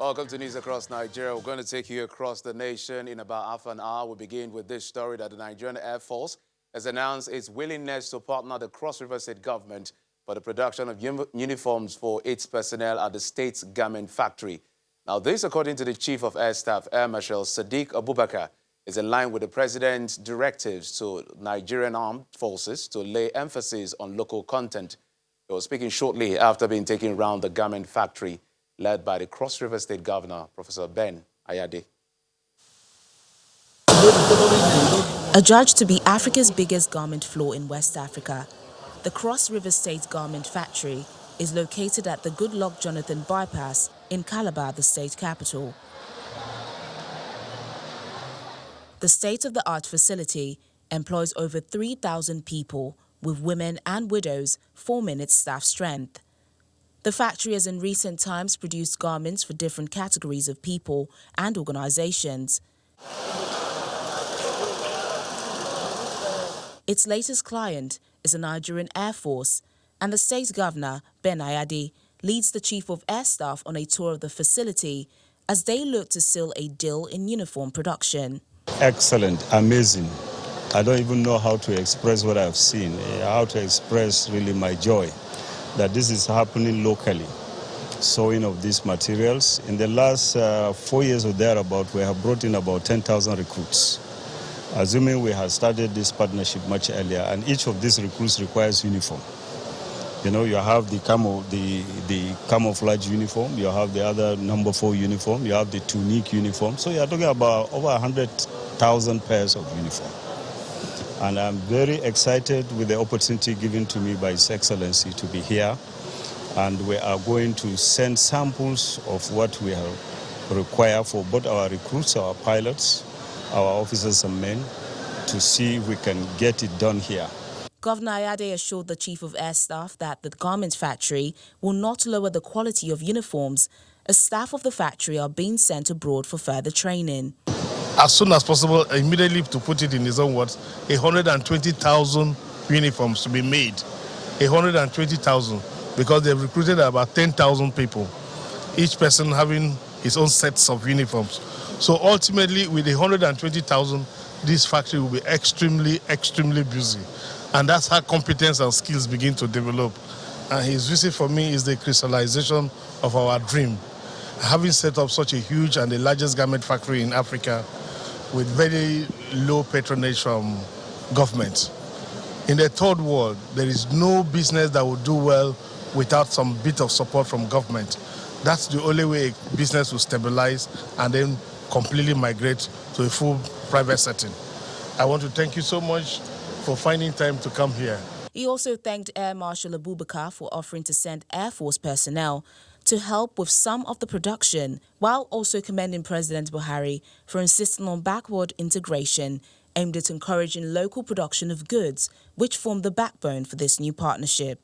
Welcome to News Across Nigeria. We're going to take you across the nation in about half an hour. We begin with this story that the Nigerian Air Force has announced its willingness to partner the Cross River State government for the production of uniforms for its personnel at the state's garment factory. Now, this, according to the Chief of Air Staff, Air Marshal Sadiq Abubakar, is in line with the President's directives to Nigerian Armed Forces to lay emphasis on local content. He was speaking shortly after being taken around the garment factory led by the Cross River State Governor, Professor Ben Ayade. Adjudged to be Africa's biggest garment floor in West Africa, the Cross River State Garment Factory is located at the Goodluck Jonathan Bypass in Calabar, the state capital. The state-of-the-art facility employs over 3,000 people, with women and widows forming its staff strength. The factory has in recent times produced garments for different categories of people and organizations. Its latest client is the Nigerian Air Force, and the state governor, Ben Ayade, leads the Chief of Air Staff on a tour of the facility as they look to seal a deal in uniform production. Excellent, amazing. I don't even know how to express what I've seen, how to express really my joy that this is happening locally. Sewing of these materials. In the last 4 years or thereabout, we have brought in about 10,000 recruits. Assuming we had started this partnership much earlier, and each of these recruits requires uniform. You know, you have the camouflage uniform, you have the other number 4 uniform, you have the tunic uniform. So you're talking about over 100,000 pairs of uniform. And I'm very excited with the opportunity given to me by His Excellency to be here. And we are going to send samples of what we have required for both our recruits, our pilots, our officers and men, to see if we can get it done here. Governor Ayade assured the Chief of Air Staff that the garment factory will not lower the quality of uniforms, as staff of the factory are being sent abroad for further training. As soon as possible, immediately, to put it in his own words, 120,000 uniforms to be made. 120,000, because they've recruited about 10,000 people, each person having his own sets of uniforms. So ultimately, with 120,000, this factory will be extremely busy. And that's how competence and skills begin to develop. And his visit for me is the crystallization of our dream. Having set up such a huge and the largest garment factory in Africa with very low patronage from government. In the third world, there is no business that will do well without some bit of support from government. That's the only way a business will stabilize and then completely migrate to a full private setting. I want to thank you so much for finding time to come here. He also thanked Air Marshal Abubakar for offering to send Air Force personnel to help with some of the production, while also commending President Buhari for insisting on backward integration aimed at encouraging local production of goods, which form the backbone for this new partnership.